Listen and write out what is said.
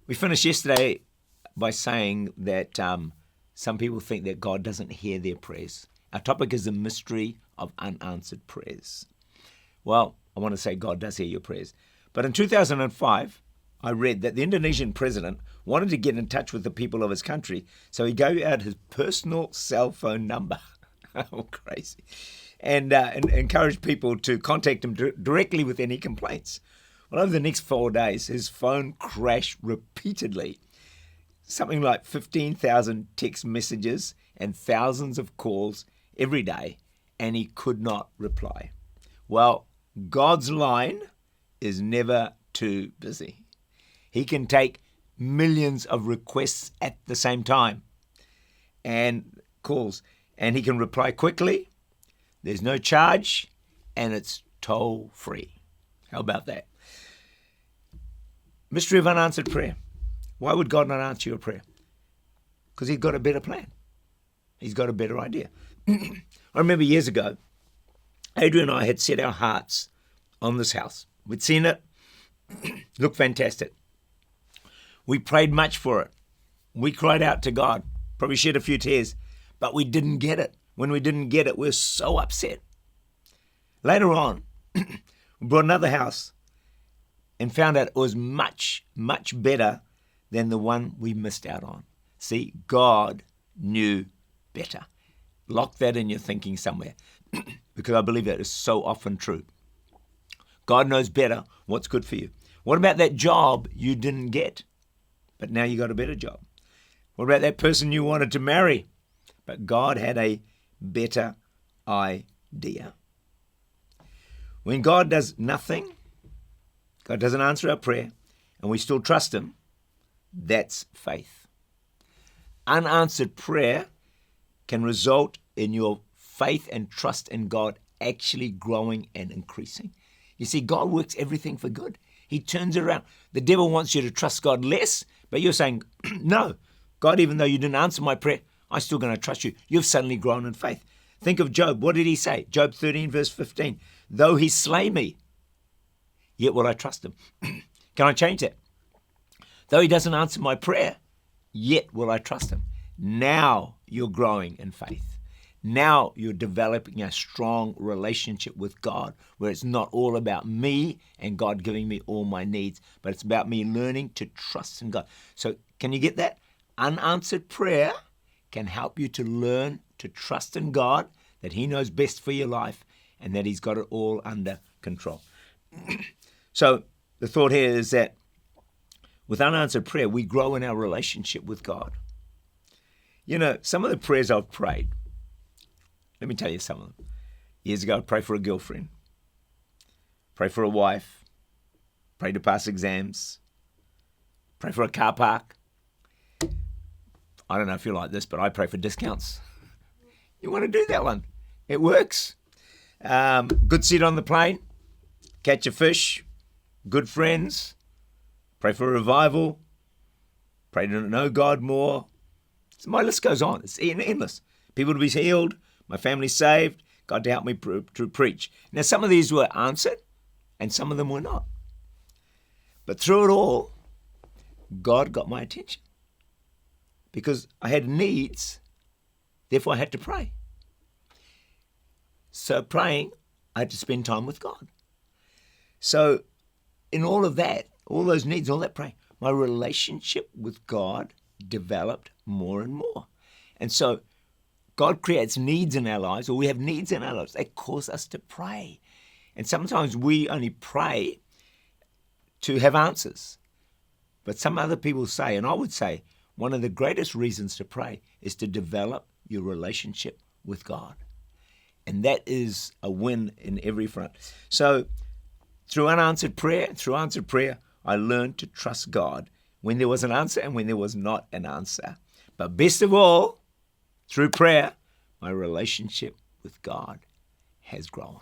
We finished yesterday by saying that some people think that God doesn't hear their prayers. Our topic is the mystery of unanswered prayers. Well, I want to say God does hear your prayers. But in 2005, I read that the Indonesian president wanted to get in touch with the people of his country, so he gave out his personal cell phone number. Oh, crazy. And encouraged people to contact him directly with any complaints. Well, over the next 4 days, his phone crashed repeatedly. Something like 15,000 text messages and thousands of calls every day, and he could not reply. Well, God's line is never too busy. He can take millions of requests at the same time and calls, and he can reply quickly. There's no charge, and it's toll-free. How about that? Mystery of unanswered prayer. Why would God not answer your prayer? Because he's got a better plan. He's got a better idea. I remember years ago, Adrian and I had set our hearts on this house. We'd seen it. Looked fantastic. We prayed much for it. We cried out to God. Probably shed a few tears. But we didn't get it. When we didn't get it, we were so upset. Later on, we bought another house and found out it was much, much better than the one we missed out on. See, God knew better. Lock that in your thinking somewhere, because I believe that is so often true. God knows better what's good for you. What about that job you didn't get, but now you got a better job? What about that person you wanted to marry, but God had a better idea? When God does nothing, God doesn't answer our prayer, and we still trust him, that's faith. Unanswered prayer can result in your faith and trust in God actually growing and increasing. You see, God works everything for good. He turns it around. The devil wants you to trust God less, but you're saying, no, God, even though you didn't answer my prayer, I'm still going to trust you. You've suddenly grown in faith. Think of Job. What did he say? Job 13, verse 15. Though he slay me, yet will I trust him. Can I change that? Though he doesn't answer my prayer, yet will I trust him. Now you're growing in faith. Now you're developing a strong relationship with God, where it's not all about me and God giving me all my needs, but it's about me learning to trust in God. So can you get that? Unanswered prayer can help you to learn to trust in God, that he knows best for your life and that he's got it all under control. So the thought here is that with unanswered prayer, we grow in our relationship with God. You know, some of the prayers I've prayed, let me tell you some of them. Years ago, I'd pray for a girlfriend, pray for a wife, pray to pass exams, pray for a car park. I don't know if you're like this, but I pray for discounts. You want to do that one. It works. Good seat on the plane, catch a fish, good friends, pray for a revival, pray to know God more. So my list goes on. It's endless. People to be healed, my family saved, God to help me to preach. Now, some of these were answered and some of them were not. But through it all, God got my attention because I had needs, therefore I had to pray. So praying, I had to spend time with God. So in all of that, all those needs, all that praying, my relationship with God developed more and more. And so God creates needs in our lives, or we have needs in our lives that cause us to pray. And sometimes we only pray to have answers. But some other people say, and I would say, one of the greatest reasons to pray is to develop your relationship with God. And that is a win in every front. So through answered prayer, I learned to trust God when there was an answer and when there was not an answer. But best of all, through prayer, my relationship with God has grown.